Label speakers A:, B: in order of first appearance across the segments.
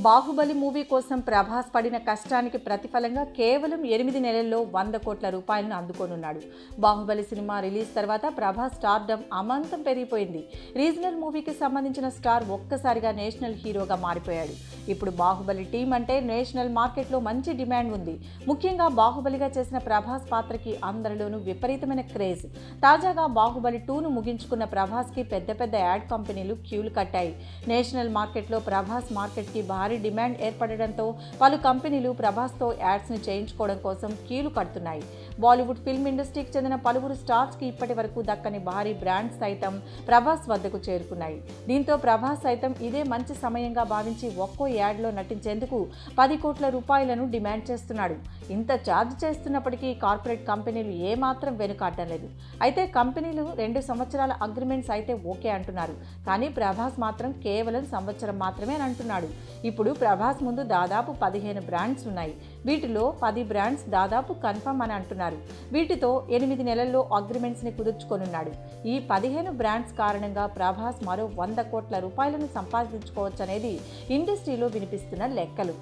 A: Baahubali movie కోసం ప్రభాస్ పడిన కష్టానికి ప్రతిఫలంగా కేవలం 8 నెలల్లో 100 కోట్ల రూపాయలను అందుకోనున్నాడు. బాహుబలి సినిమా రిలీజ్ తర్వాత ప్రభాస్ స్టార్డమ్ అమాంతం పెరిగిపోయింది. రీజనల్ మూవీకి సంబంధించిన స్టార్ ఒక్కసారిగా నేషనల్ హీరోగా మారిపోయాడు. ఇప్పుడు బాహుబలి టీం అంటే నేషనల్ మార్కెట్లో మంచి డిమాండ్ ఉంది. ముఖ్యంగా బాహుబలిగా చేసిన ప్రభాస్ పాత్రకి అందరిలోనూ విపరీతమైన క్రేజ్. తాజాగా బాహుబలి 2ను ముగించుకున్న ప్రభాస్కి పెద్ద పెద్ద యాడ్ కంపెనీలు క్యూలు కట్టాయి. నేషనల్ మార్కెట్లో ప్రభాస్ మార్కెట్కి భారీ డిమాండ్ ఏర్పడడంతో పలు కంపెనీలు ప్రభాస్తో యాడ్స్ని చేయించుకోవడం కోసం క్యూలు కడుతున్నాయి. బాలీవుడ్ ఫిల్మ్ ఇండస్ట్రీకి చెందిన పలువురు స్టార్స్కి ఇప్పటి వరకు దక్కని భారీ బ్రాండ్స్ సైతం ప్రభాస్ వద్దకు చేరుకున్నాయి. దీంతో ప్రభాస్ సైతం ఇదే మంచి సమయంగా భావించి ఒక్కో యాడ్లో నటించేందుకు 10 కోట్ల రూపాయలను డిమాండ్ చేస్తున్నాడు. ఇంత ఛార్జ్ చేస్తున్నప్పటికీ కార్పొరేట్ కంపెనీలు ఏమాత్రం వెనుకాడడం లేదు. అయితే కంపెనీలు 2 సంవత్సరాల అగ్రిమెంట్స్ అయితే ఓకే అంటున్నారు. కానీ ప్రభాస్ మాత్రం కేవలం సంవత్సరం మాత్రమే అని అంటున్నాడు. ఇప్పుడు ప్రభాస్ ముందు దాదాపు 15 బ్రాండ్స్ ఉన్నాయి. వీటిలో 10 బ్రాండ్స్ దాదాపు కన్ఫర్మ్ అని అంటున్నారు. వీటితో 8 నెలల్లో అగ్రిమెంట్స్ని కుదుర్చుకొనున్నాడు. ఈ 15 బ్రాండ్స్ కారణంగా ప్రభాస్ మరో 100 కోట్ల రూపాయలను సంపాదించుకోవచ్చనేది ఇండస్ట్రీలో వినిపిస్తున్న లెక్కలు.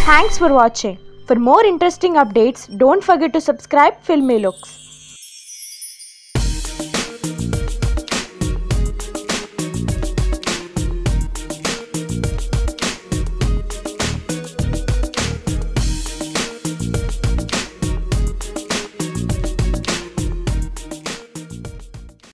B: Thanks for watching. For more interesting updates, don't forget to subscribe Filmy Looks.